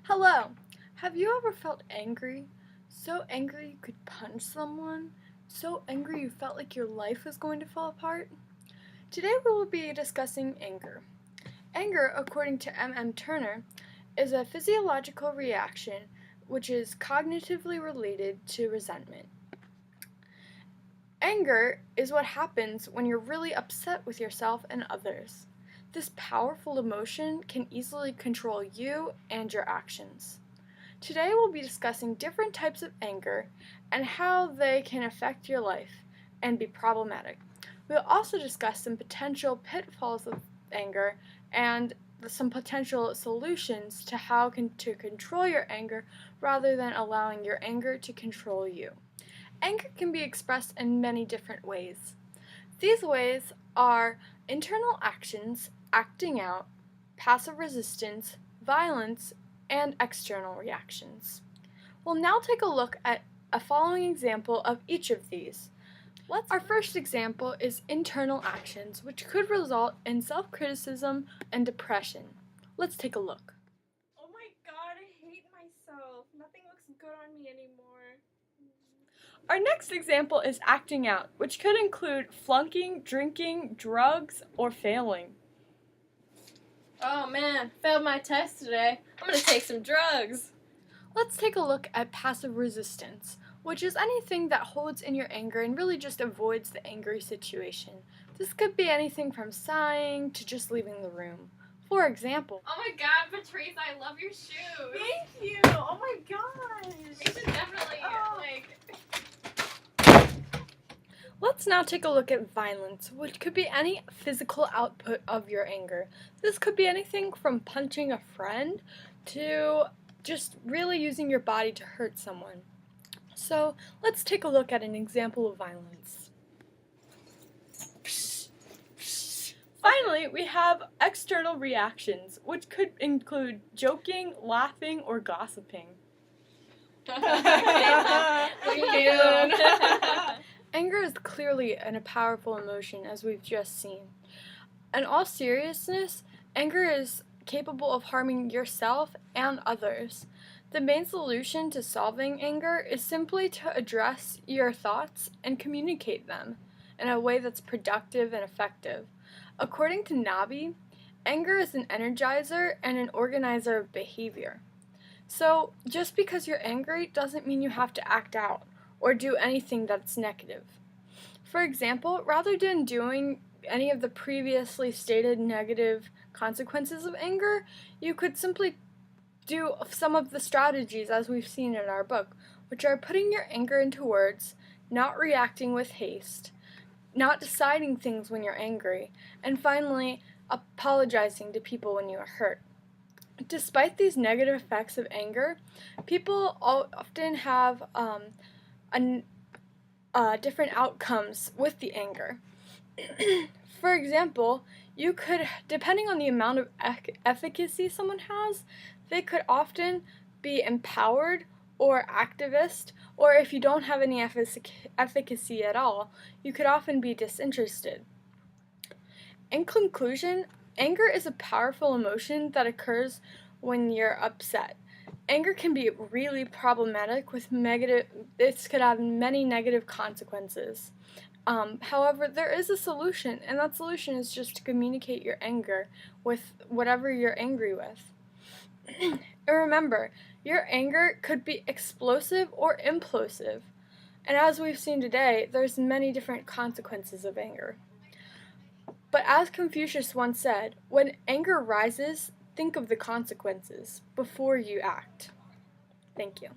Hello! Have you ever felt angry? So angry you could punch someone? So angry you felt like your life was going to fall apart? Today we will be discussing anger. Anger, according to M. Turner, is a physiological reaction which is cognitively related to resentment. Anger is what happens when you're really upset with yourself and others. This powerful emotion can easily control you and your actions. Today we'll be discussing different types of anger and how they can affect your life and be problematic. We'll also discuss some potential pitfalls of anger and some potential solutions to how to control your anger rather than allowing your anger to control you. Anger can be expressed in many different ways. These ways are internal actions, acting out, passive resistance, violence, and external reactions. We'll now take a look at a following example of each of these. Our first example is internal actions, which could result in self-criticism and depression. Let's take a look. Oh my god, I hate myself. Nothing looks good on me anymore. Our next example is acting out, which could include flunking, drinking, drugs, or failing. Oh man, failed my test today. I'm gonna take some drugs. Let's take a look at passive resistance, which is anything that holds in your anger and really just avoids the angry situation. This could be anything from sighing to just leaving the room. For example, Oh my god, Patrice, I love your shoes. Thank you! Oh my gosh! You should definitely, let's now take a look at violence, which could be any physical output of your anger. This could be anything from punching a friend to just really using your body to hurt someone. So let's take a look at an example of violence. Finally, we have external reactions, which could include joking, laughing, or gossiping. Anger is clearly a powerful emotion, as we've just seen. In all seriousness, anger is capable of harming yourself and others. The main solution to solving anger is simply to address your thoughts and communicate them in a way that's productive and effective. According to Nabi, anger is an energizer and an organizer of behavior. So, just because you're angry doesn't mean you have to act out or do anything that's negative. For example, rather than doing any of the previously stated negative consequences of anger, you could simply do some of the strategies as we've seen in our book, which are putting your anger into words, not reacting with haste, not deciding things when you're angry, and finally, apologizing to people when you are hurt. Despite these negative effects of anger, people often have different outcomes with the anger. For example, you could, depending on the amount of efficacy someone has, they could often be empowered or activist, or if you don't have any efficacy at all, you could often be disinterested. In conclusion, anger is a powerful emotion that occurs when you're upset. Anger can be really problematic with this could have many negative consequences. However, there is a solution, and that solution is just to communicate your anger with whatever you're angry with. And remember, your anger could be explosive or implosive. And as we've seen today, there's many different consequences of anger. But as Confucius once said, when anger rises, think of the consequences before you act. Thank you.